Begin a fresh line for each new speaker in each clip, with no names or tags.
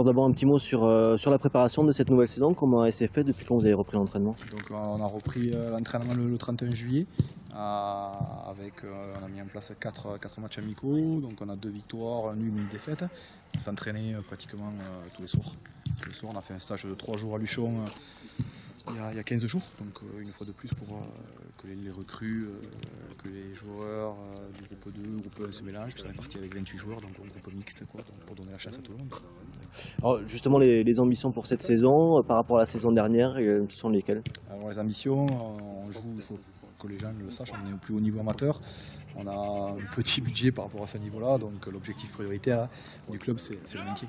d'abord un petit mot sur la préparation de cette nouvelle saison. Comment elle s'est faite depuis quand vous avez repris l'entraînement?
Donc on a repris l'entraînement le 31 juillet. On a mis en place 4 matchs amicaux, donc on a 2 victoires, 1 nul, 1 défaite. On s'est entraîné pratiquement tous les soirs. Tous les soirs, on a fait un stage de 3 jours à Luchon il y a 15 jours, donc une fois de plus pour que les recrues, que les joueurs du groupe 2, groupe 1 se mélangent, puisqu'on est parti avec 28 joueurs, donc un groupe mixte quoi, donc pour donner la chance à tout le monde.
Alors justement, les ambitions pour cette saison, par rapport à la saison dernière, ce sont lesquelles?
Alors les ambitions, on joue, il faut que les gens le sachent, on est au plus haut niveau amateur. On a un petit budget par rapport à ce niveau-là, donc l'objectif prioritaire du club c'est le maintien.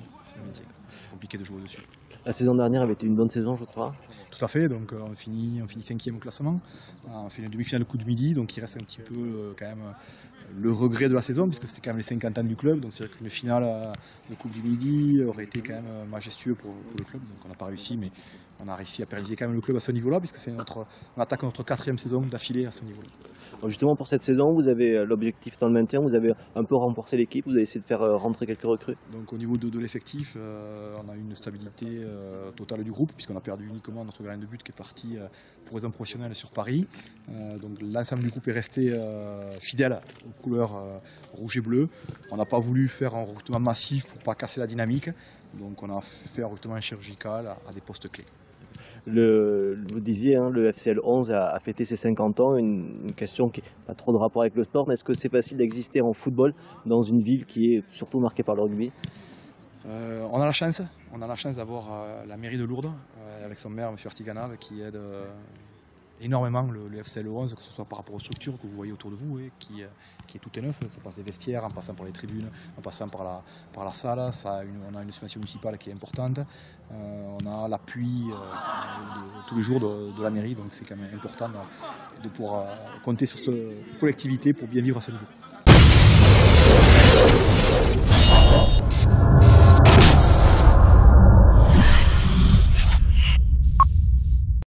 C'est compliqué de jouer dessus.
La saison dernière avait été une bonne saison, je crois.
Tout à fait, donc on finit 5e au classement. On fait une demi-finale coup de midi, donc il reste un petit peu quand même le regret de la saison, puisque c'était quand même les 50 ans du club. Donc c'est vrai qu'une finale de Coupe du Midi aurait été quand même majestueux pour le club. Donc on n'a pas réussi, mais on a réussi à pérenniser quand même le club à ce niveau-là, puisque on attaque notre 4e saison d'affilée à ce niveau-là.
Justement, pour cette saison, vous avez l'objectif dans le maintien, vous avez un peu renforcé l'équipe, vous avez essayé de faire rentrer quelques recrues.
Donc au niveau de l'effectif, on a une stabilité totale du groupe, puisqu'on a perdu uniquement notre gardien de but qui est parti pour raison professionnelle sur Paris. Donc l'ensemble du groupe est resté fidèle aux couleurs rouge et bleu. On n'a pas voulu faire un recrutement massif pour ne pas casser la dynamique, donc on a fait un recrutement chirurgical à des postes clés.
Vous disiez, hein, le FCL 11 a fêté ses 50 ans, une question qui n'a pas trop de rapport avec le sport, mais est-ce que c'est facile d'exister en football dans une ville qui est surtout marquée par le rugby?
On a la chance d'avoir la mairie de Lourdes, avec son maire, M. Artiganave, qui aide énormément le FCL 11, que ce soit par rapport aux structures que vous voyez autour de vous, qui est tout est neuf. Ça passe des vestiaires, en passant par les tribunes, en passant par la salle. On a une subvention municipale qui est importante. On a l'appui tous les jours de la mairie, donc c'est quand même important de pouvoir compter sur cette collectivité pour bien vivre à ce niveau.